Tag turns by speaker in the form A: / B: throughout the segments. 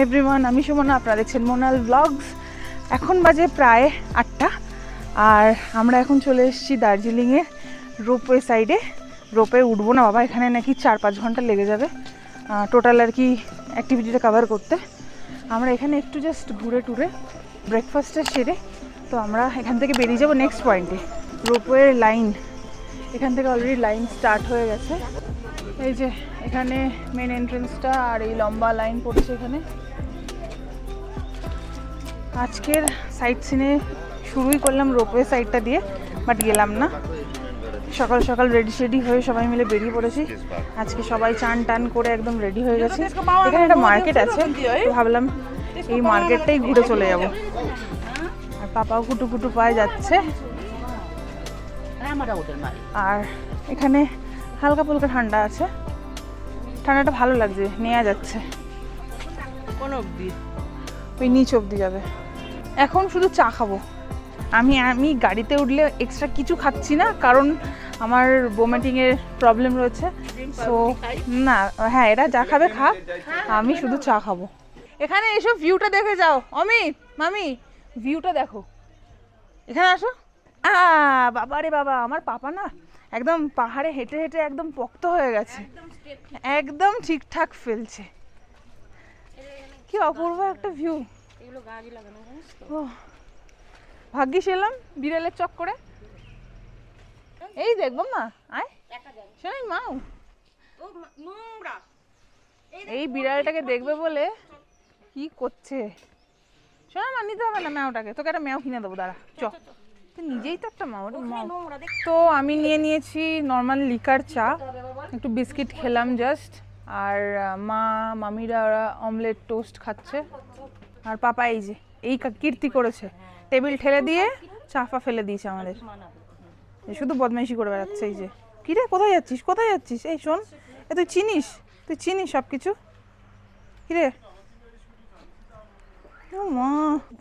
A: Everyone, আমি সুমনা, আপনারা দেখছেন মোনাল ব্লগস। এখন বাজে প্রায় 8টা আর আমরা এখন চলে এসেছি দার্জিলিংয়ে রোপওয়ে সাইডে। রোপওয়ে উঠবো না বাবা, এখানে নাকি 4-5 ঘন্টা লেগে যাবে টোটাল আর কি অ্যাক্টিভিটিটা কভার করতে। আমরা এখানে একটু জাস্ট ঘুরে টুরে ব্রেকফাস্টটা সেরে তো আমরা এখান থেকে বেরিয়ে যাবো নেক্সট পয়েন্টে। রোপওয়ের লাইন এখান থেকে অলরেডি লাইন স্টার্ট হয়ে গেছে। এই যে এখানে মেন এন্ট্রেন্সটা আর এই লম্বা লাইন পড়েছে এখানে। আজকের সাইট সিনে শুরুই করলাম রোপওয়ে সাইডটা দিয়ে, বাট গেলাম না। সকাল সকাল রেডি হয়ে সবাই মিলে বেরিয়ে পড়েছি। আজকে সবাই চান টান করে একদম রেডি হয়ে গেছে। এখানে একটা মার্কেট আছে, ভাবলাম এই মার্কেটটাই ঘুরে চলে যাব। আর পাপাও কুটু কুটু পায়ে যাচ্ছে। আর এখানে হালকা ফুলকা ঠান্ডা আছে, ঠান্ডাটা ভালো লাগছে, নেওয়া যাচ্ছে। কোন অবধি ওই নিচ অবধি যাবে। এখন শুধু চা খাবো। আমি গাড়িতে উঠলে এক্সট্রা কিছু খাচ্ছি না, কারণ আমার ভমিটিংয়ের প্রবলেম রয়েছে। সো না, হ্যাঁ এরা যা খাবে খাক, আমি শুধু চা খাবো। এখানে এসব ভিউটা দেখে যাও। অমিত, মামি, ভিউটা দেখো। এখানে আসো। বাবা রে বাবা, আমার পাপা না একদম পাহাড়ে হেঁটে হেঁটে একদম পক্ত হয়ে গেছে, একদম ঠিকঠাক ফেলছে। কি অপূর্ব একটা ভিউ। ভাগ্যিস এলাম বিড়ালের চক্করে। এই দেখবো না, আয় শোনাই মাও এই বিড়ালটাকে দেখবে বলে কি করছে। শোনা মা, নিতে হবে না ম্যাওটাকে, তোকে একটা ম্যাও কিনে দেবো, দাঁড়া চ। তুই নিজেই তো একটা মাও। তো আমি নিয়ে নিয়েছি নর্মাল লিকার চা, একটু বিস্কিট খেলাম জাস্ট। আর মা মামিরা ওরা অমলেট টোস্ট খাচ্ছে। আর পাপা এই যে এই কীর্তি করেছে, টেবিল ঠেলে দিয়ে চাফা ফেলে দিয়েছে আমাদের। শুধু বদমাইশি করে বেড়াচ্ছে। এই যে কি রে, কোথায় যাচ্ছিস কোথায় যাচ্ছিস? এই শোন, তুই চিনিস সব কিছু। কিরে মা,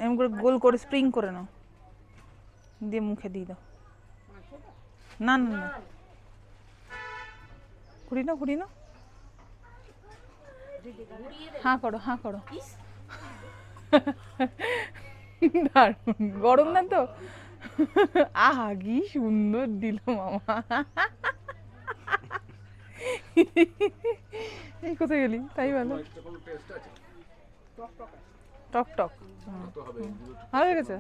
A: এমন করে গোল করে স্প্রিং করে নাও, দিয়ে মুখে দিয়ে দাও। না না না, ঘুরি না হাঁ করো দারুণ গরম না তো? আহা কি সুন্দর দিল মামা। এই কোথায় গেলি? তাই ভালো, টক টক ভালো লেগেছে।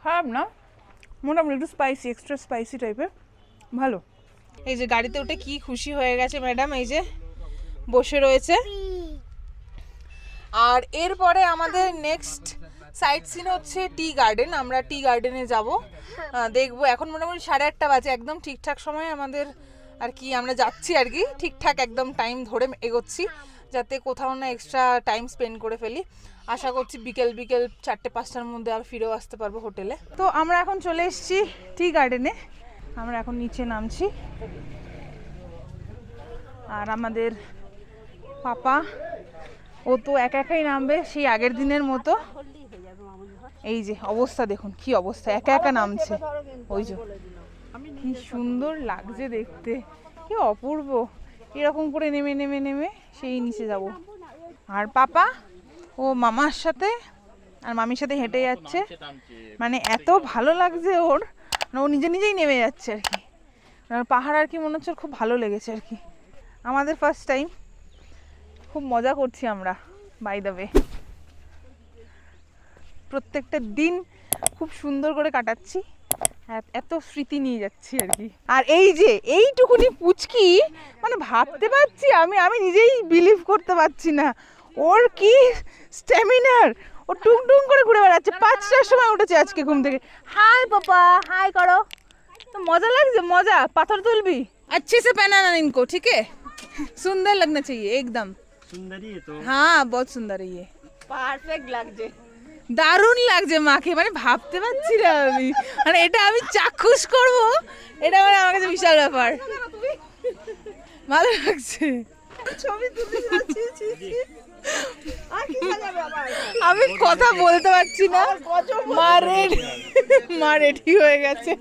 A: খারাপ না, মোটামুটি একটু স্পাইসি, এক্সট্রা স্পাইসি টাইপের, ভালো। এই যে গাড়িতে উঠে কি খুশি হয়ে গেছে ম্যাডাম, এই যে বসে রয়েছে। আর এরপরে আমাদের নেক্সট সাইট সিন হচ্ছে টি গার্ডেন। আমরা টি গার্ডেনে যাব, দেখবো। এখন মোটামুটি 8:30 বাজে, একদম ঠিকঠাক সময় আমাদের আর কি আমরা যাচ্ছি আর কি, ঠিকঠাক একদম টাইম ধরে এগোচ্ছি, যাতে কোথাও না এক্সট্রা টাইম স্পেন্ড করে ফেলি। আশা করছি বিকেল 4-5টার মধ্যে আর ফিরেও আসতে পারবো হোটেলে। তো আমরা এখন চলে এসেছি টি গার্ডেনে। আমরা এখন নিচে নামছি। আর আমাদের পাপা ও তো একাই নামবে সেই আগের দিনের মতো। এই যে অবস্থা দেখুন, কি অবস্থা, একা নামছে। ওই যে কি সুন্দর লাগছে দেখতে, কি অপূর্ব। এরকম করে নেমে সেই নিচে যাব। আর পাপা ও মামার সাথে আর মামির সাথে হেঁটে যাচ্ছে, মানে এত ভালো লাগছে ওর, ও নিজেই নেমে যাচ্ছে আর কি। পাহাড় আর কি মনে হচ্ছে খুব ভালো লেগেছে আর কি। আমাদের ফার্স্ট টাইম, খুব মজা করছি আমরা। বাই দ্য ওয়ে, প্রত্যেকটা দিন খুব সুন্দর করে কাটাচ্ছি, এত স্মৃতি নিয়ে যাচ্ছি আর কি। আর এই যে এইটুকুনি পুচকি, মানে ভাবতে পারছি আমি নিজেই বিলিভ করতে পারছি না ওর কি স্ট্যামিনার। ও টুং করে ঘুরে বেড়াচ্ছে। 5টার সময় উঠেছে আজকে ঘুম থেকে। হাই পাপা, হাই করো। তো মজা লাগছে, মজা। পাথর তুলবি? अच्छे से पहनाना इनको, ठीक है? सुंदर लगना चाहिए एकदम। सुंदर ही है तो। हाँ बहुत सुंदर है ये, परफेक्ट লাগছে, দারুণ লাগছে মাকে। মানে ভাবতে পারছি না আমি, মানে এটা আমি চাক্ষুষ করব, এটা মানে আমার কাছে বিশাল ব্যাপার। ভালো লাগছে। আমি কথা বলতে পারছি না, মা রেডি হয়ে গেছে,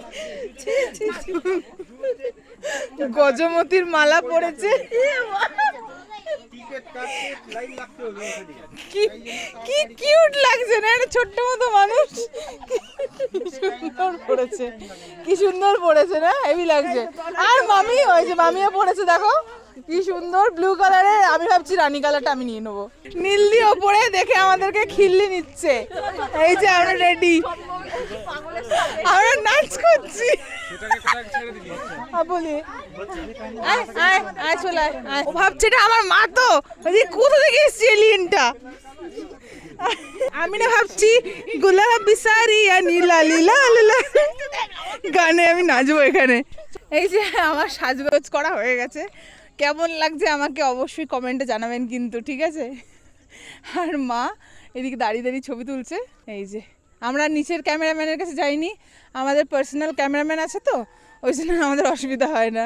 A: গজমতির মালা পড়েছে, কি কিউট লাগছে না, একটা ছোট্ট মতো মানুষ, সুন্দর পড়েছে, কি সুন্দর পড়েছে না, হেভি লাগছে। আর মামি, ওই যে মামিও পড়েছে দেখো কি সুন্দর ব্লু কালারের, আমি ভাবছি রানী কালারটা আমি নিয়ে নেবো। নীলদি ওপরে দেখে আমাদেরকে খিল্লি নিচ্ছে, এই যে আমরা রেডি, আমরা নাচ করছি। ভাবছি এটা আমার মা, তো কোথা থেকে এসছি এলিয়েনটা, আমি না ভাবছি গুলাবি সারি নীলা লীলা লীলা গানে আমি নাচবো এখানে। এই যে আমার সাজগোজ করা হয়ে গেছে, কেমন লাগছে আমাকে অবশ্যই কমেন্টে জানাবেন কিন্তু, ঠিক আছে। আর মা এদিকে দাঁড়িয়ে দাঁড়িয়ে ছবি তুলছে। এই যে আমরা নিচের ক্যামেরাম্যানের কাছে যাইনি, আমাদের পার্সোনাল ক্যামেরাম্যান আছে তো, ওই জন্য আমাদের অসুবিধা হয় না।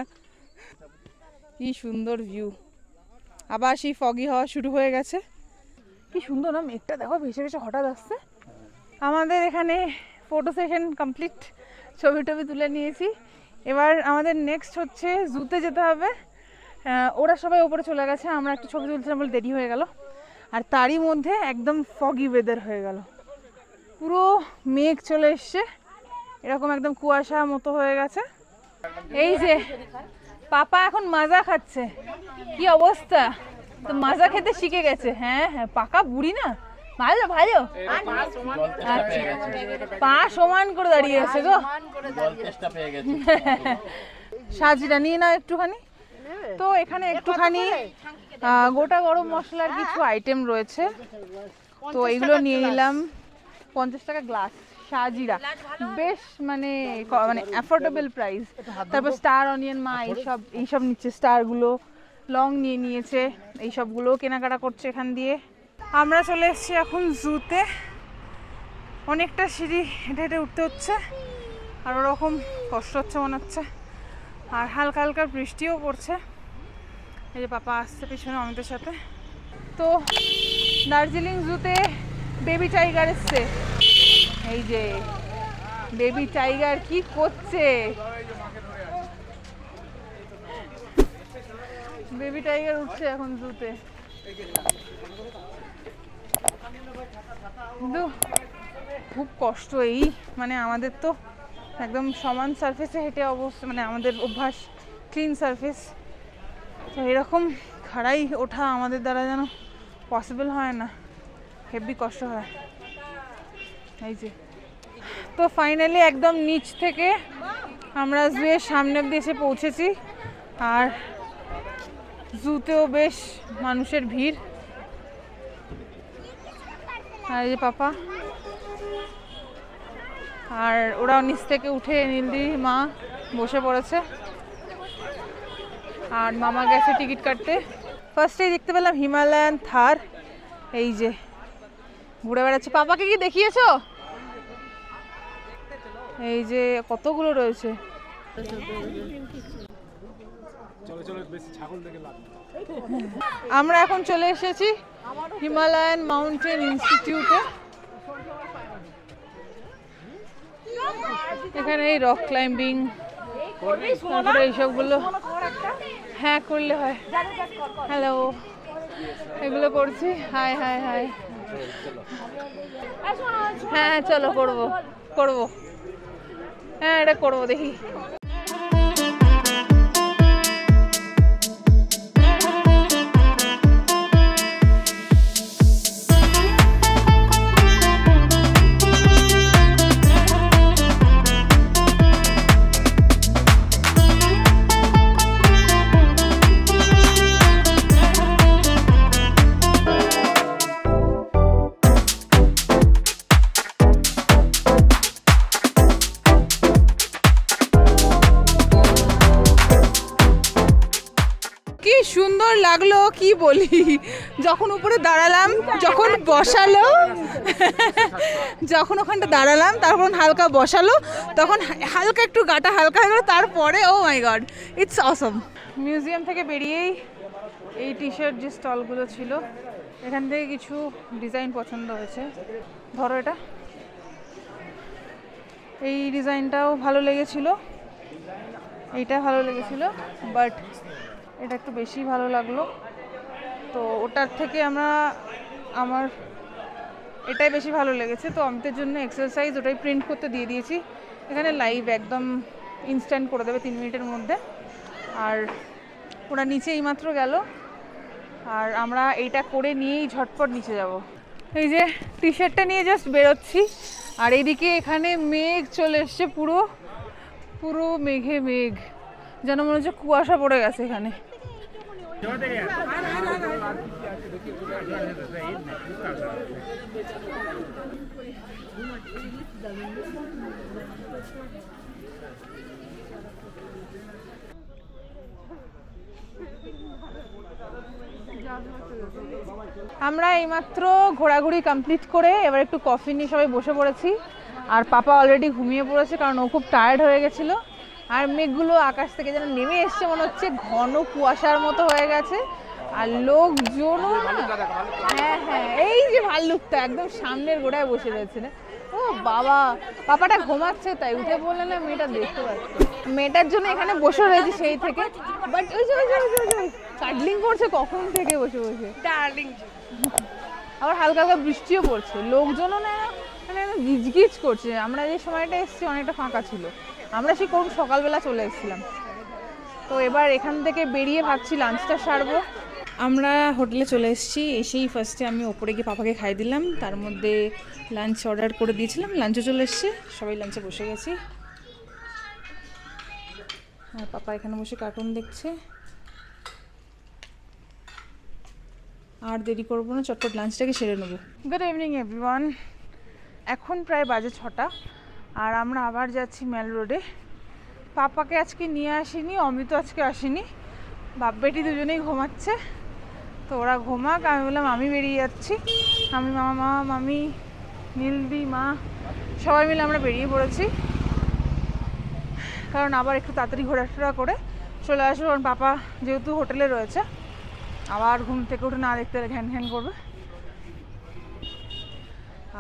A: কি সুন্দর ভিউ, আবার সেই ফগি হওয়া শুরু হয়ে গেছে, কি সুন্দর না মেঘটা দেখো ভেসে ভেসে হঠাৎ আসছে। আমাদের এখানে ফটো সেশন কমপ্লিট, ছবি টবি তুলে নিয়েছি, এবার আমাদের নেক্সট হচ্ছে জুতে যেতে হবে। ওরা সবাই ওপরে চলে গেছে, আমরা একটু ছবি তুলছিলাম বলে দেরি হয়ে গেল, আর তারই মধ্যে একদম ফগি ওয়েদার হয়ে গেল, পুরো মেঘ চলে এসছে, এরকম একদম কুয়াশা মতো হয়ে গেছে। এই যে পাপা এখন মাজা খাচ্ছে, কি অবস্থা, তো মাজা খেতে শিখে গেছে। হ্যাঁ হ্যাঁ, পাকা বুড়ি না, ভালো ভালো, পা সমান করে দাঁড়িয়ে আছে গো। সাজিটা নিয়ে নাও একটুখানি। তো এখানে একটুখানি গোটা গরম মশলার কিছু আইটেম রয়েছে, তো এইগুলো নিয়ে নিলাম। 50 টাকা গ্লাস সাজিরা, বেশ মানে অ্যাফোর্ডেবল প্রাইস। তারপর স্টার অনিয়ন মা এইসব নিচ্ছে, স্টারগুলো লং নিয়ে নিয়েছে, এইসবগুলো কেনাকাটা করছে এখান দিয়ে। আমরা চলে এসেছি এখন জুতে, অনেকটা সিঁড়ি হেঁটে হেঁটে উঠতে হচ্ছে, আর ওরকম কষ্ট হচ্ছে মনে হচ্ছে, আর হালকা হালকা বৃষ্টিও পড়ছে। এই যে পাপা আসছে পিছনে অমিতের সাথে। তো দার্জিলিং জুতে বেবি টাইগার এসছে, এই যে বেবি টাইগার কি করছে, বেবি টাইগার উঠছে এখন জুতে। কিন্তু খুব কষ্ট, এই মানে আমাদের তো একদম সমান সারফেসে হেঁটে অবস্থা, মানে আমাদের অভ্যাস ক্লিন সারফেস, তো এরকম খাড়াই ওঠা আমাদের দ্বারা যেন পসিবল হয় না, হেভি কষ্ট হয়। এই যে তো ফাইনালি একদম নিচ থেকে আমরা জুয়ের সামনে অব্দি এসে পৌঁছেছি, আর জুতেও বেশ মানুষের ভিড়। আর এই যে পাপা, আর ওরা নিচ থেকে উঠে নীলদি মা বসে পড়েছে, আর মামা গেছে টিকিট কাটতে। ফার্স্টেই দেখতে পেলাম হিমালয়ান থার, এই যে ঘুরে বেড়াচ্ছে। পাপাকে কি দেখিয়েছো? এই যে কতগুলো রয়েছে। আমরা এখন চলে এসেছি হিমালয়ান মাউন্টেন ইনস্টিটিউটে, এখানে এই রক ক্লাইম্বিং তারপরে এইসবগুলো, হ্যাঁ করলে হয়। হ্যালো, এগুলো করছি। হাই হাই হাই, হ্যাঁ চলো করবো করবো, হ্যাঁ এটা করবো, দেখি। সুন্দর লাগলো কি বলি, যখন উপরে দাঁড়ালাম, যখন বসালো, যখন ওখানটা দাঁড়ালাম, তখন হালকা বসালো, তখন হালকা একটু গাটা হালকা হয়ে গেল, তারপরে ও মাই গড ইটস অসম। মিউজিয়াম থেকে বেরিয়েই এই টি শার্ট যে স্টলগুলো ছিল এখান থেকে কিছু ডিজাইন পছন্দ হয়েছে। ধরো এটা, এই ডিজাইনটাও ভালো লেগেছিল, এইটা ভালো লেগেছিল, বাট এটা একটু বেশি ভালো লাগলো। তো ওটার থেকে আমার এটাই বেশি ভালো লেগেছে। তো আমাদের জন্য এক্সারসাইজ ওটাই প্রিন্ট করতে দিয়ে দিয়েছি। এখানে লাইভ একদম ইনস্ট্যান্ট করে দেবে 3 মিনিটের মধ্যে। আর ওরা নিচে এইমাত্র গেল, আর আমরা এইটা করে নিয়েই ঝটপট নিচে যাব। এই যে টি শার্টটা নিয়ে জাস্ট বেরোচ্ছি, আর এইদিকে এখানে মেঘ চলে এসছে, পুরো পুরো মেঘে মেঘ, যেন মনে হচ্ছে কুয়াশা পড়ে গেছে এখানে। আমরা এইমাত্র ঘোরাঘুরি কমপ্লিট করে এবার একটু কফি নিয়ে সবাই বসে পড়েছি। আর পাপা অলরেডি ঘুমিয়ে পড়েছে, কারণ ও খুব টায়ার্ড হয়ে গেছিলো। আর মেঘগুলো আকাশ থেকে যেন নেমে এসছে, মনে হচ্ছে ঘন কুয়াশার মতো হয়ে গেছে। আর লোকজনও হ্যাঁ হ্যাঁ, এই যে ভাল্লুকটা একদম সামনের গোড়ায় বসে রয়েছে না। ও বাবা, পাপাটা ঘুমাচ্ছে তাই উঠে বললে না, মেয়েটা দেখতে পাচ্ছে। মেয়েটার জন্য এখানে বসে রয়েছে সেই থেকে, বাট ওই যে কাডলিং করছে কখন থেকে বসে বসে, ডার্লিং। আবার হালকা হালকা বৃষ্টিও পড়ছে, লোকজনও না মানে গিজগিজ করছে। আমরা যে সময়টা এসেছি অনেকটা ফাঁকা ছিল, আমরা সেই কোন সকালবেলা চলে এসেছিলাম। তো এবার এখান থেকে বেরিয়ে ভাবছি লাঞ্চটা সারবো। আমরা হোটেলে চলে এসেছি, এসেই ফার্স্টে আমি ওপরে গিয়ে পাপাকে খাই দিলাম। তার মধ্যে লাঞ্চ অর্ডার করে দিয়েছিলাম, লাঞ্চও চলে এসছে, সবাই লাঞ্চে বসে গেছি। আর পাপা এখানে বসে কার্টুন দেখছে। আর দেরি করবো না, চটপট লাঞ্চটাকে সেরে নেবো। গুড ইভিনিং এভরিওয়ান, এখন প্রায় বাজে 6টা, আর আমরা আবার যাচ্ছি মেল রোডে। পাপাকে আজকে নিয়ে আসিনি, অমিত আজকে আসেনি, বাপ বেটি দুজনেই ঘুমাচ্ছে। তো ওরা ঘুমাক, আমি বললাম আমি বেরিয়ে যাচ্ছি। আমি, মামা, মামি, নীলদি, মা সবাই মিলে আমরা বেরিয়ে পড়েছি, কারণ আবার একটু তাড়াতাড়ি ঘোরাফেরা করে চলে আসবো। কারণ পাপা যেহেতু হোটেলে রয়েছে, আবার ঘুম থেকে উঠে না দেখতে ঘ্যান ঘ্যান করবে।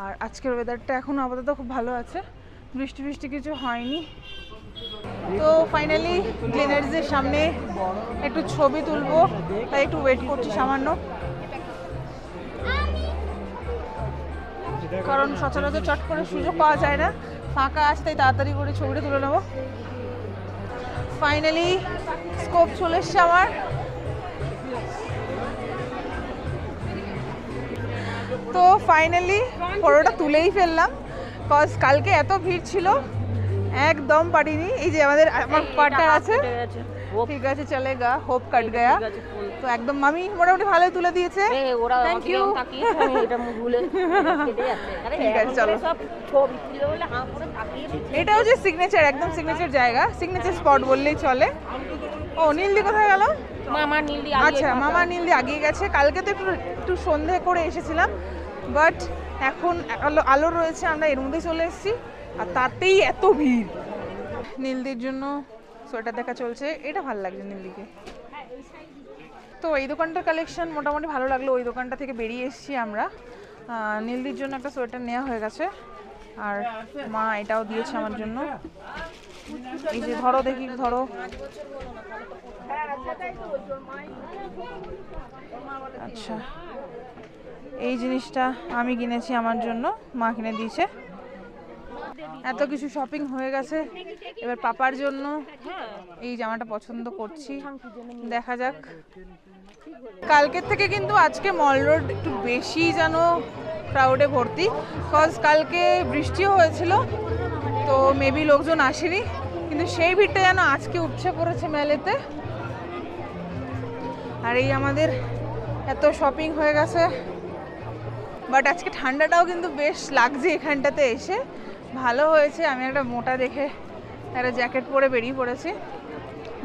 A: আর আজকের ওয়েদারটা এখনও আপাতত খুব ভালো আছে, বৃষ্টি ফৃষ্টি কিছু হয়নি। তো ফাইনালি গ্লেনারিজের সামনে একটু ছবি তুলবো, তাই একটু ওয়েট করছি সামান্য, কারণ সচরাচর চট করে সুযোগ পাওয়া যায় না। ফাঁকা আছে তাই তাড়াতাড়ি করে ছবিটা তুলে নেবো। ফাইনালি স্কোপ চলে এসছে আমার। তো ফাইনালি ফটোটা তুলেই ফেললাম, কজ কালকে এত ভিড় ছিল একদম পারিনি। এই যে আমার পার্টনার আছে, ঠিক আছে চলেগা, হোপ কাট গয়া। তো একদম মামি মোটামুটি ভালোই তুলে দিয়েছে, থ্যাংক ইউ। ঠিক আছে চলো, এটা হচ্ছে সিগনেচার, একদম সিগনেচার জায়গা, সিগনেচার স্পট বললেই চলে। ও নীলদি কোথায় গেল?
B: মামা নীলদি,
A: আচ্ছা মামা নীলদি আগিয়ে গেছে। কালকে তো একটু সন্ধে করে এসেছিলাম, বাট এখন আলো রয়েছে, আমরা এর মধ্যেই চলে এসেছি, আর তাতেই এত ভিড়। নীলদির জন্য সোয়েটার দেখা চলছে, এটা ভালো লাগছে নীলদিকে। তো এই দোকানটার কালেকশন মোটামুটি ভালো লাগলো, ওই দোকানটা থেকে বেরিয়ে এসেছি আমরা। নীলদির জন্য একটা সোয়েটার নেওয়া হয়ে গেছে, আর মা এটাও দিয়েছে আমার জন্য। এই যে ধরো, দেখি ধরো, আচ্ছা এই জিনিসটা আমি কিনেছি আমার জন্য, মা কিনে দিয়েছে। এত কিছু শপিং হয়ে গেছে, এবার পাপার জন্য এই জামাটা পছন্দ করছি, দেখা যাক। কালকের থেকে কিন্তু আজকে মল রোড একটু বেশি যেন ক্রাউডে ভর্তি, কজ কালকে বৃষ্টিও হয়েছিল, তো মেবি লোকজন আসেনি, কিন্তু সেই ভিড়টা যেন আজকে উপচে পড়েছে মেলেতে। আর এই আমাদের এত শপিং হয়ে গেছে, বাট আজকে ঠান্ডাটাও কিন্তু বেশ লাগছে এখানটাতে এসে, ভালো হয়েছে। আমি একটা মোটা দেখে একটা জ্যাকেট পরে বেরিয়ে পড়েছি।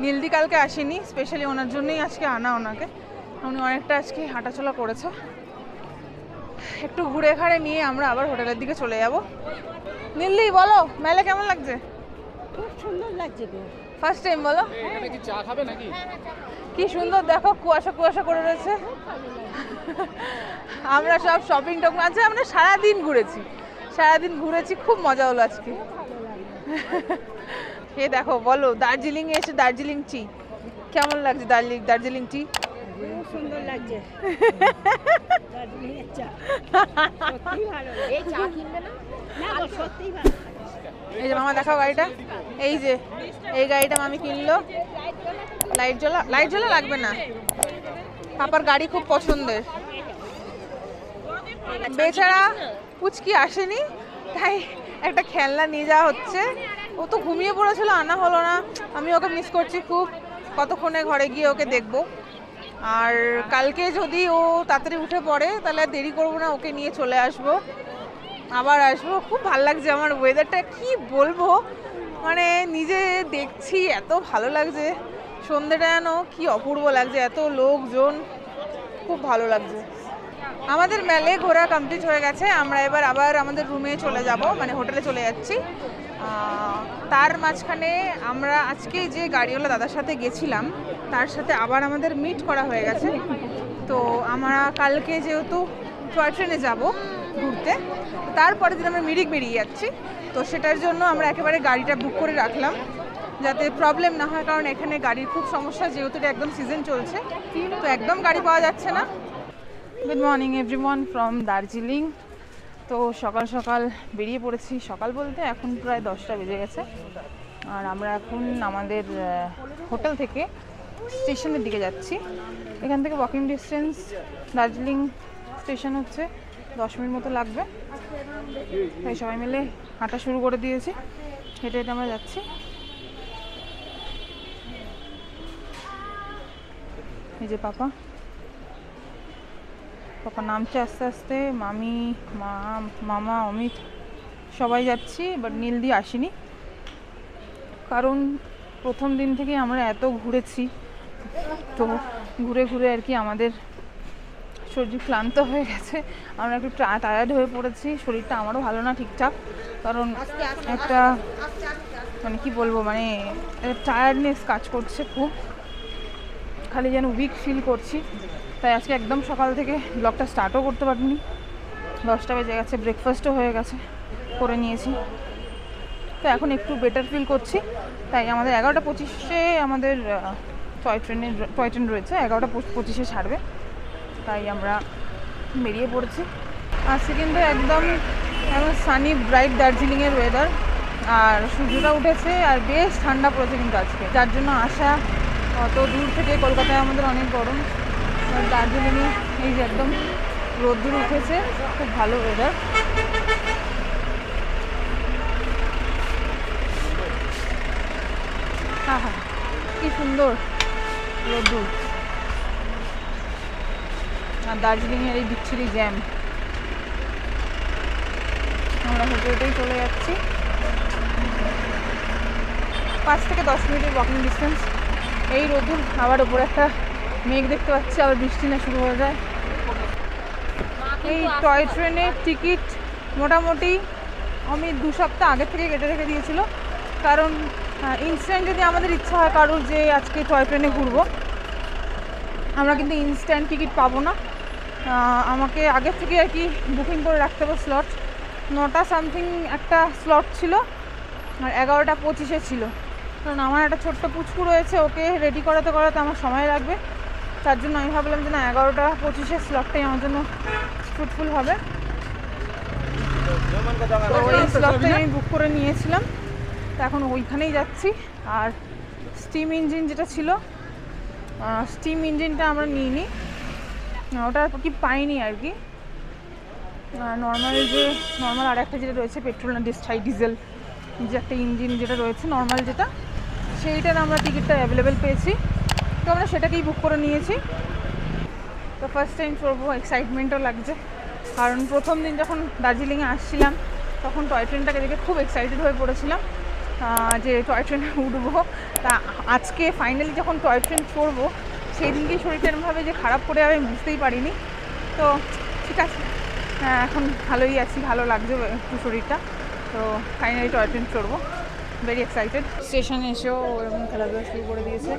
A: নীলদি কালকে আসেনি, স্পেশালি ওনার জন্যই আজকে আনা ওনাকে, উনি অনেকটা আজকে হাঁটাচলা করেছে। একটু ঘুরে ঘাড়ে নিয়ে আমরা আবার হোটেলের দিকে চলে যাব। নীলদি বলো মেলা কেমন লাগছে?
B: খুব সুন্দর লাগছে তো।
A: ফার্স্ট টাইম বলো।
C: এখানে কি চা খাবে নাকি?
A: কি সুন্দর দেখো, কুয়াশা কুয়াশা করে রয়েছে। আমরা সব শপিং টপিং আছে, আমরা সারাদিন ঘুরেছি, খুব মজা হলো আজকে। এ দেখো, বলো দার্জিলিং এ এসে দার্জিলিং টি কেমন লাগছে? দার্জিলিং টি
B: খুব সুন্দর লাগছে। দার্জিলিংয়ের চা সত্যিই ভালো। এই চা কিনবে না? না গো, সত্যিই ভালো।
A: এই যে মামা দেখাও গাড়িটা, এই যে এই গাড়িটা মামি কিনলো। লাইট জ্বলা লাগবে না, পাপার গাড়ি খুব পছন্দের। বেচারা পুচকি আসেনি, তাই একটা খেলনা নিয়ে যাওয়া হচ্ছে। ও তো ঘুমিয়ে পড়েছিল, আনা হলো না। আমি ওকে মিস করছি খুব, কতক্ষণে ঘরে গিয়ে ওকে দেখবো। আর কালকে যদি ও তাড়াতাড়ি উঠে পড়ে তাহলে দেরি করবো না, ওকে নিয়ে চলে আসবো, আবার আসবো। খুব ভালো লাগছে আমার ওয়েদারটা, কি বলবো, মানে নিজে দেখছি এত ভালো লাগছে। সন্ধ্যেটা যেন কি অপূর্ব লাগছে, এত লোকজন, খুব ভালো লাগছে। আমাদের মেলে ঘোরা কমপ্লিট হয়ে গেছে, আমরা এবার আবার আমাদের রুমে চলে যাব, মানে হোটেলে চলে যাচ্ছি। তার মাঝখানে আমরা আজকে যে গাড়িওয়ালা দাদার সাথে গেছিলাম তার সাথে আবার আমাদের মিট করা হয়ে গেছে। তো আমরা কালকে যেহেতু টয় ট্রেনে যাব ঘুরতে, তারপরের দিন আমরা মিরিক বেরিয়ে যাচ্ছি। তো সেটার জন্য আমরা একেবারে গাড়িটা বুক করে রাখলাম যাতে প্রবলেম না হয়, কারণ এখানে গাড়ির খুব সমস্যা, যেহেতু এটা একদম সিজন চলছে, তো একদম গাড়ি পাওয়া যাচ্ছে না। Good morning everyone from Darjeeling. তো সকাল সকাল বেরিয়ে পড়েছি, সকাল বলতে এখন প্রায় 10টা বেজে গেছে। আর আমরা এখন আমাদের হোটেল থেকে স্টেশনের দিকে যাচ্ছি। এখান থেকে ওয়াকিং ডিস্টেন্স দার্জিলিং স্টেশন হচ্ছে 10 মিনিট মতো লাগবে। তাই সবাই মিলে হাঁটা শুরু করে দিয়েছি, হেঁটে হেঁটে আমরা যাচ্ছি। এই যে পাপা নামছে আস্তে আস্তে, মামি, মামা, অমিত সবাই যাচ্ছি, বাট নীলদি আসেনি, কারণ প্রথম দিন থেকে আমরা এত ঘুরেছি, তো ঘুরে ঘুরে আর কি আমাদের শরীর ক্লান্ত হয়ে গেছে, আমরা একটু টায়ার্ড হয়ে পড়েছি। শরীরটা আমারও ভালো না ঠিকঠাক, কারণ একটা মানে কি বলবো, মানে টায়ার্ডনেস কাজ করছে খুব, খালি যেন উইক ফিল করছি। তাই আজকে একদম সকাল থেকে ব্লগটা স্টার্টও করতে পারিনি। 10টা বেজে গেছে, ব্রেকফাস্টও হয়ে গেছে, করে নিয়েছি। তো এখন একটু বেটার ফিল করছি। তাই আমাদের 11:25-এ আমাদের টয় ট্রেন রয়েছে, 11:25-এ ছাড়বে, তাই আমরা বেরিয়ে পড়েছি। আজকে কিন্তু একদম সানি ব্রাইট দার্জিলিংয়ের ওয়েদার, আর সূর্যটা উঠেছে, আর বেশ ঠান্ডা পড়েছে কিন্তু আজকে, যার জন্য আসা অত দূর থেকে। কলকাতায় আমাদের অনেক গরম, দার্জিলিংয়ে এই যে একদম রোদ্দুর উঠেছে, খুব ভালো ওয়েদার। হ্যাঁ হ্যাঁ, কি সুন্দর রোদ্দুর, আর দার্জিলিংয়ের এই বিচ্ছিরি জ্যাম। আমরা হেঁটে হেঁটেই চলে যাচ্ছি, 5 থেকে 10 মিনিটের ওয়াকিং ডিস্টেন্স। এই রোদ্দুর, আবার ওপরে একটা মেঘ দেখতে পাচ্ছি, আবার বৃষ্টি না শুরু হয়ে যায়। এই টয় ট্রেনের টিকিট মোটামুটি আমি 2 সপ্তাহ আগে থেকে কেটে রেখে দিয়েছিল, কারণ ইনস্ট্যান্ট যদি আমাদের ইচ্ছা হয় কারোর যে আজকে টয় ট্রেনে ঘুরবো, আমরা কিন্তু ইনস্ট্যান্ট টিকিট পাবো না। আমাকে আগের থেকে আর কি বুকিং করে রাখতে হবে স্লট। 9টা সামথিং একটা স্লট ছিল, আর 11:25-এ ছিল, কারণ আমার একটা ছোট্ট পুচকু রয়েছে, ওকে রেডি করাতে আমার সময় লাগবে। তার জন্য আমি ভাবলাম যে না, 11:25-এর স্লটটাই আমার জন্য ফ্রুটফুল হবে। তো ওই স্লটটাই আমি বুক করে নিয়েছিলাম, তো এখন ওইখানেই যাচ্ছি। আর স্টিম ইঞ্জিন যেটা ছিল, স্টিম ইঞ্জিনটা আমরা নিইনি, ওটা কি পাইনি আর কি। নর্মাল আর একটা যেটা রয়েছে পেট্রোল না ডিজেল যে একটা ইঞ্জিন যেটা রয়েছে নর্মাল, যেটা সেইটার আমরা টিকিটটা অ্যাভেলেবেল পেয়েছি, তো আমরা সেটাকেই বুক করে নিয়েছি। তো ফার্স্ট টাইম করবো, এক্সাইটমেন্টও লাগছে, কারণ প্রথম দিন যখন দার্জিলিংয়ে আসছিলাম তখন টয় ট্রেনটাকে দেখে খুব এক্সাইটেড হয়ে পড়েছিলাম যে টয় ট্রেনে উঠবো। তা আজকে ফাইনালি যখন টয় ট্রেন চড়বো, সেই দিনকেই শরীরটা এরমভাবে যে খারাপ করে আমি বুঝতেই পারিনি। তো ঠিক আছে, এখন ভালোই আছি, ভালো লাগছে একটু শরীরটা। তো ফাইনালি টয় ট্রেন চড়বো, ভেরি এক্সাইটেড। স্টেশনে এসেও এরকম খেলাধুলা শুরু করে দিয়েছে,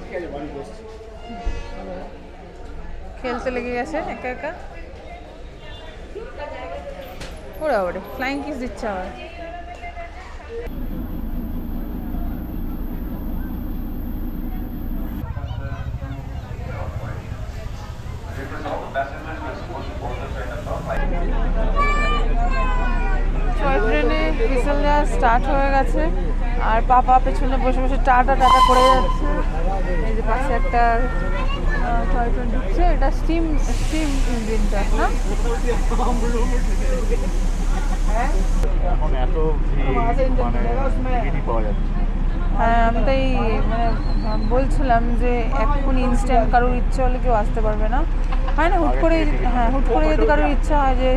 A: খেলতে লেগে গেছে একা একা। ওরা ওরে ফ্লাইং কিস দিচ্ছে আবার। টয় ট্রেনে হুইসেল দেওয়া স্টার্ট হয়ে গেছে আর পাপা পেছনে বসে বসে টাটা টাটা করে যাচ্ছে। এই যে পাশে একটা টয় ট্রেন ঢুকছে, এটা স্টিম ইঞ্জিনটা না?
C: এখন এত ভিড় পাওয়া যাচ্ছে।
A: হ্যাঁ আমি তাই মানে বলছিলাম যে এখন ইনস্ট্যান্ট কারোর ইচ্ছা হলে কেউ আসতে পারবে না, হয় না? হুট করে, হ্যাঁ হুট করে যদি কারোর ইচ্ছা হয় যে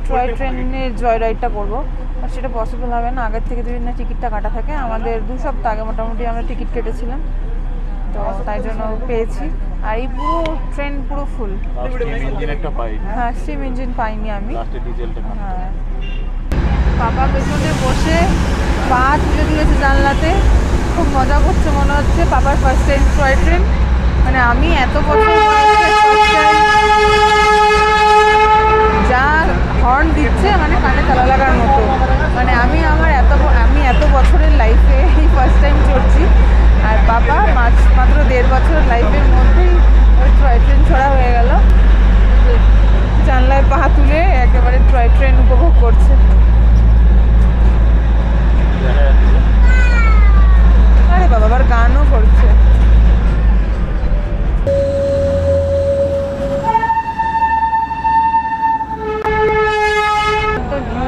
A: টয় ট্রেনের জয় রাইডটা করবো, আর সেটা পসিবল হবে না আগের থেকে যদি না টিকিটটা কাটা থাকে। আমাদের 2 সপ্তাহ আগে মোটামুটি আমরা টিকিট কেটেছিলাম, তো তাই জন্য পেয়েছি। আর এই পুরো ট্রেন পুরো ফুল। হ্যাঁ স্টিম ইঞ্জিন পাইনি আমি। হ্যাঁ বাবা পেছনে বসে পা তুলে তুলেছে জানলাতে, খুব মজা করছে মনে হচ্ছে। বাবার ফার্স্ট টাইম টয় ট্রেন, মানে আমি এত বছর যা হর্ন দিচ্ছে মানে কানে তালা লাগার মতো। মানে আমি এত বছরের লাইফে এই ফার্স্ট টাইম চড়ছি, আর বাবা মাত্র 1.5 বছরের লাইফের মধ্যেই ওই টয় ট্রেন ছড়া হয়ে গেল। জানলায় পা তুলে একেবারে টয় ট্রেন উপভোগ করছে। আরে বাবা আবার গানও করছে।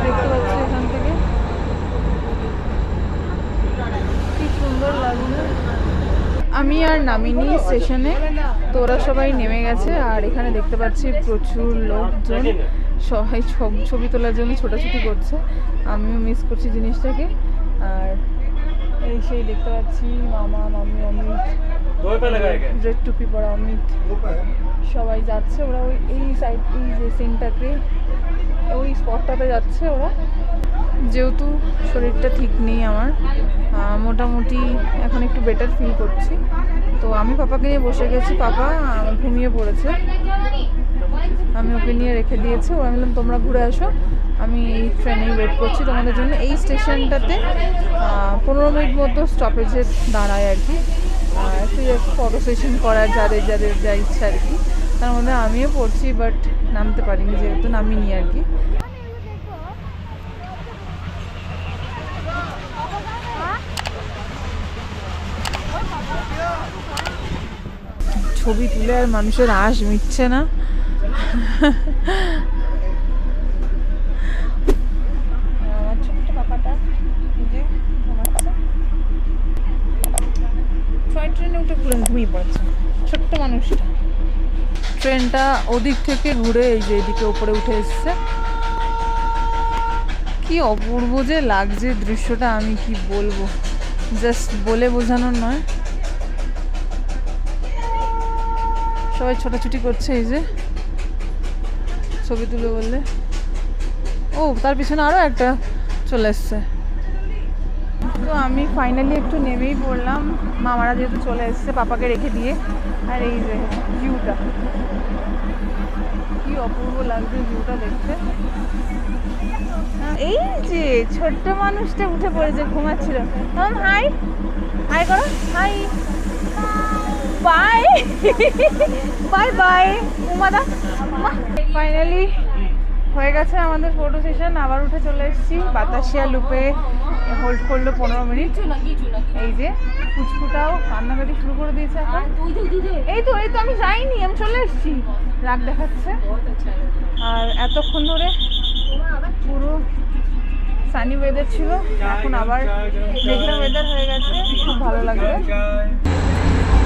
A: দেখতে পাচ্ছি এখান থেকে কি সুন্দর লাগছে। আমি আর নামিনি স্টেশনে, তো ওরা সবাই নেমে গেছে। আর এখানে দেখতে পাচ্ছি প্রচুর লোকজন সবাই ছবি তোলার জন্য ছোটাছুটি করছে। আমিও মিস করছি জিনিসটাকে। আর এই সেই দেখতে পাচ্ছি মামা মামি অমিত, রেড টুপি পরা অমিত, সবাই যাচ্ছে। ওরা ওই এই সাইড, এই যে সিনটাকে, ওই স্পটটাতে যাচ্ছে ওরা। যেহেতু শরীরটা ঠিক নেই আমার, মোটামুটি এখন একটু বেটার ফিল করছি, তো আমি পাপাকে নিয়ে বসে গেছি। পাপা ঘুমিয়ে পড়েছে, আমি ওকে নিয়ে রেখে দিয়েছি। ওরা বললাম তোমরা ঘুরে আসো, আমি এই ট্রেনেই ওয়েট করছি তোমাদের জন্য। এই স্টেশনটাতে 15 মিনিট মতো স্টপেজে দাঁড়ায় আর কি। একটু ফটো সেশন করার যাদের যা ইচ্ছা আর কি, তার মধ্যে আমিও পড়ছি, বাট নামতে পারিনি যেহেতু নামিনি আর কি। ছবি তুলে আর মানুষের আশ মিটছে না। আমার ছোট্ট পাপাটা টয় ট্রেনে উঠে পুরো ঘুমিয়ে পড়েছে ছোট্ট মানুষটা। ট্রেনটা ওদিক থেকে ঘুরে এই যে এদিকে উপরে উঠে এসছে। কি অপূর্ব যে লাগছে দৃশ্যটা, আমি কি বলবো, জাস্ট বলে বোঝানোর নয়। সবাই ছোটাছুটি করছে এই যে ছবি তুলে বললে। ও তার পিছনে আরও একটা চলে এসছে। তো আমি ফাইনালি একটু নেমেই পড়লাম, মামারা যেহেতু চলে এসছে পাপাকে রেখে দিয়ে। আর এই যে ভিউটা, কি অপূর্ব লাগছে ভিউটা দেখতে। এই যে ছোট্ট মানুষটা উঠে পড়েছে, ঘুমাচ্ছিল। হাই হাই করো, হাই বাই বাই বাই উমাদা। ফাইনালি হয়ে গেছে আমাদের ফটো সেশন। আবার উঠে চলে এসেছি। বাতাসিয়া লুপে হোল্ড করলো 15 মিনিট। এই যে ফুচকুটাও কান্নাকাটি শুরু করে দিয়েছে এখন। এই তো আমি যাইনি, আমি চলে এসেছি, রাগ দেখাচ্ছে। আর এতক্ষণ ধরে পুরো সানি ওয়েদার ছিল, এখন আবার মেঘলা ওয়েদার হয়ে গেছে, খুব ভালো লাগবে।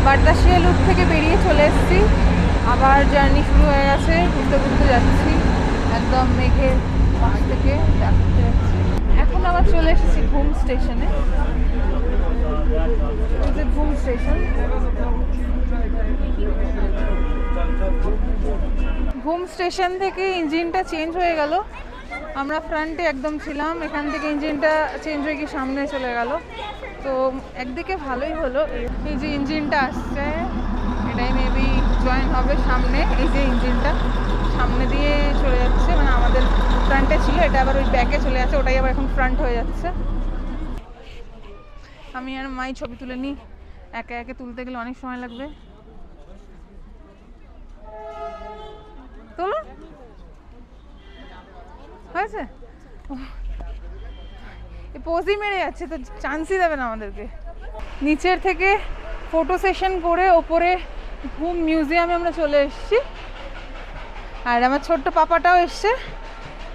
A: বাতাসিয়া লুপ থেকে বেরিয়ে চলে এসেছি, আবার জার্নি শুরু হয়ে গেছে। ঘুরতে ঘুরতে যাচ্ছি একদম মেঘের পাশ থেকে যাচ্ছি। এখন আবার চলে এসেছি ঘুম স্টেশনে। ঘুম স্টেশন, ঘুম স্টেশন থেকে ইঞ্জিনটা চেঞ্জ হয়ে গেল। আমরা ফ্রন্টে একদম ছিলাম, এখান থেকে ইঞ্জিনটা চেঞ্জ হয়ে গিয়ে সামনে চলে গেল। তো একদিকে ভালোই হলো, এই যে ইঞ্জিনটা আসছে এটাই মেবি জয়েন হবে সামনে। এই যে ইঞ্জিনটা সামনে দিয়ে চলে যাচ্ছে, মানে আমাদের ফ্রন্টে ছিল, এটা আবার ওই ব্যাকে চলে যাচ্ছে, ওটাই আবার এখন ফ্রন্ট হয়ে যাচ্ছে। আমি আর মাই ছবি তুলে নিই, একে একে তুলতে গেলে অনেক সময় লাগবে। তোলো হয়েছে, পোজই মেরে যাচ্ছে তো, চান্সই দেবে না আমাদেরকে। নিচের থেকে ফটো সেশন করে ওপরে ঘুম মিউজিয়ামে আমরা চলে এসেছি। আর আমার ছোট্ট পাপাটাও এসছে,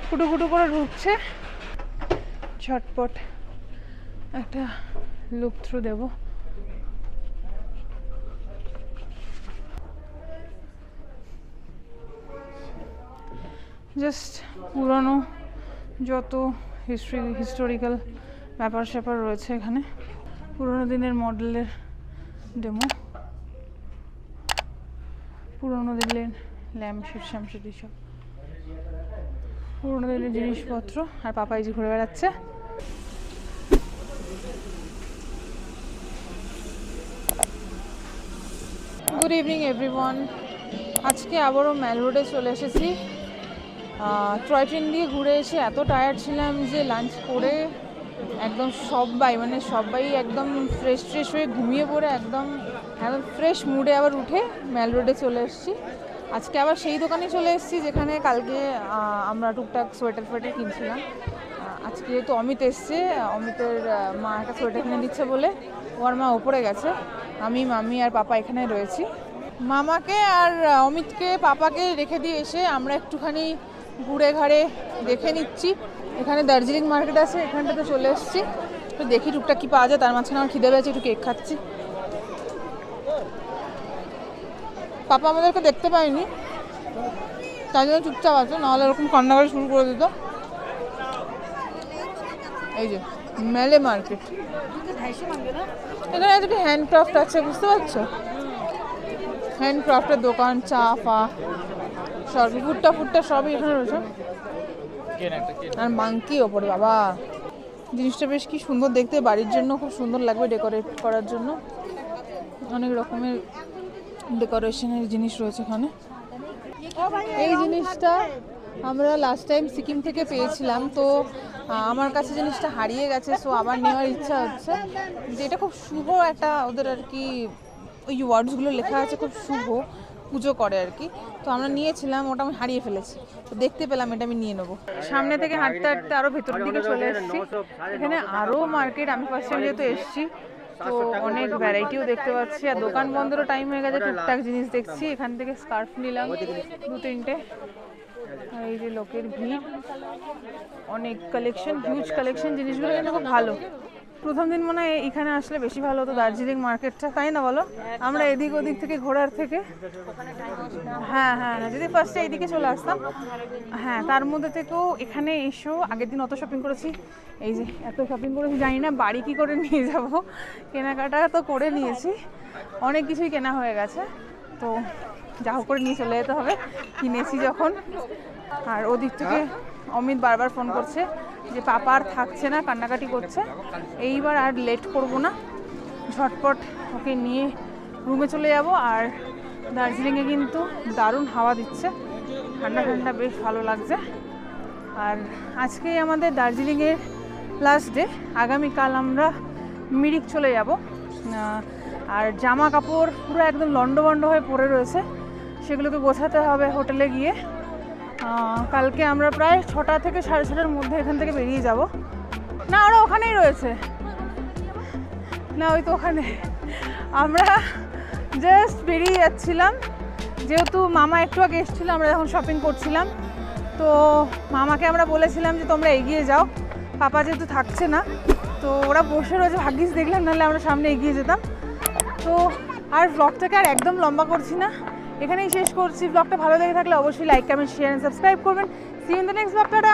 A: কুটু কুটু করে ঢুকছে। ঝটপট একটা লুক থ্রু দেব। জাস্ট পুরনো যত হিস্টোরিক্যাল ব্যাপার স্যাপার রয়েছে এখানে, পুরনো দিনের মডেলের ডেমো, পুরনো দিনের ল্যাম্পশেড শ্যামশেড এইসব পুরনো দিনের জিনিসপত্র। আর পাপা এই যে ঘুরে বেড়াচ্ছে। Good evening everyone. আজকে আবারও ম্যাল রোডে চলে এসেছি। টয় ট্রেন দিয়ে ঘুরে এসে এত টায়ার্ড ছিলাম যে লাঞ্চ করে একদম সবাই একদম ফ্রেশ হয়ে ঘুমিয়ে পড়ে একদম ফ্রেশ মুডে আবার উঠে ম্যাল রোডে চলে এসেছি। আজকে আবার সেই দোকানে চলে এসেছি যেখানে কালকে আমরা টুকটাক সোয়েটার ফোয়েটার কিনছিলাম। আজকে যেহেতু অমিত এসছে, অমিতের মা একটা সোয়েটার কিনে দিচ্ছে বলে ওর মা ওপরে গেছে, আমি মামি আর পাপা এখানে রয়েছি। মামাকে আর অমিতকে পাপাকে রেখে দিয়ে এসে আমরা একটুখানি ঘুরে ঘাড়ে দেখে নিচ্ছি। এখানে দার্জিলিং মার্কেট আছে, এখানটাতে চলে এসেছি, তো দেখি টুকটাক কী পাওয়া যায়। তার মাঝখানে আমার খিদে পেয়েছে, একটু কেক খাচ্ছি। পাপা আমাদেরকে দেখতে পায়নি, তাই জন্য চুপচাপ আছে, নাহলে এরকম কান্না করে শুরু করে দিত। এই যে মেলে মার্কেট, এখানে একটু হ্যান্ডক্রাফট আছে, বুঝতে পারছো? হ্যান্ডক্রাফটের দোকান, চা ফা সব, ফুটটা সবই এখানে রয়েছে। আর মাংকি ওপরে, বাবা জিনিসটা বেশ কি সুন্দর দেখতে, বাড়ির জন্য খুব সুন্দর লাগবে ডেকোরেট করার জন্য। অনেক রকমের ডেকোরেশনের জিনিস রয়েছে এখানে। এই জিনিসটা আমরা লাস্ট টাইম সিকিম থেকে পেয়েছিলাম, তো আমার কাছে জিনিসটা হারিয়ে গেছে, সো আবার নেওয়ার ইচ্ছা হচ্ছে। যে এটা খুব শুভ একটা, ওদের আর কি ওই ওয়ার্ডসগুলো লেখা আছে, খুব শুভ, পুজো করে আর কি। তো আমরা নিয়েছিলাম, ওটা আমি হারিয়ে ফেলেছি, তো দেখতে পেলাম, এটা আমি নিয়ে নেবো। সামনে থেকে হাঁটতে হাঁটতে আরও ভেতরের দিকে চলে এসেছি। এখানে আরও মার্কেট, আমি ফার্স্ট টাইম যেহেতু এসেছি, তো অনেক ভ্যারাইটিও দেখতে পাচ্ছি। আর দোকান বন্ধেরও টাইম হয়ে গেছে, টুকটাক জিনিস দেখছি। এখান থেকে স্কার্ফ নিলাম 2-3টে। এই যে লোকের ভিড়, অনেক কালেকশন, হিউজ কালেকশন, জিনিসগুলো কিন্তু খুব ভালো। প্রথম দিন মনে হয় এখানে আসলে বেশি ভালো হতো দার্জিলিং মার্কেটটা, তাই না বলো? আমরা এদিক ওদিক থেকে ঘোরার থেকে, হ্যাঁ, যদি ফার্স্টে এইদিকে চলে আসতাম, হ্যাঁ, তার মধ্যে থেকেও এখানে এসেও আগের দিন অত শপিং করেছি, এই যে এত শপিং করেছি, জানি না বাড়ি কী করে নিয়ে যাব। কেনাকাটা তো করে নিয়েছি, অনেক কিছুই কেনা হয়ে গেছে, তো যা হোক করে নিয়ে চলে যেতে হবে কিনেছি যখন। আর ওদিক থেকে অমিত বারবার ফোন করছে যে পাপা আর থাকছে না, কান্নাকাটি করছে। এইবার আর লেট করব না, ঝটপট ওকে নিয়ে রুমে চলে যাব। আর দার্জিলিংয়ে কিন্তু দারুণ হাওয়া দিচ্ছে, ঠান্ডা ঠান্ডা, বেশ ভালো লাগছে। আর আজকেই আমাদের দার্জিলিংয়ের লাস্ট ডে, আগামীকাল আমরা মিরিক চলে যাব। আর জামা কাপড় পুরো একদম লন্ডভন্ড হয়ে পড়ে রয়েছে, সেগুলোকে গোছাতে হবে হোটেলে গিয়ে। কালকে আমরা প্রায় 6টা থেকে 6:30টার মধ্যে এখান থেকে বেরিয়ে যাব। না, ওরা ওখানেই রয়েছে, না ওই তো ওখানে। আমরা জাস্ট বেরিয়ে যাচ্ছিলাম, যেহেতু মামা একটু আগে এসেছিলো, আমরা যখন শপিং করছিলাম, তো মামাকে আমরা বলেছিলাম যে তোমরা এগিয়ে যাও, পাপা যেহেতু থাকছে না, তো ওরা বসে রয়েছে, ভাগ্যিস দেখলাম, নাহলে আমরা সামনে এগিয়ে যেতাম। তো আর ব্লগটাকে আর একদম লম্বা করছি না, এখানেই শেষ করছি। ব্লগটা ভালো লেগে থাকলে অবশ্যই like, comment, share and subscribe করবেন। See you in the next blog. Tata.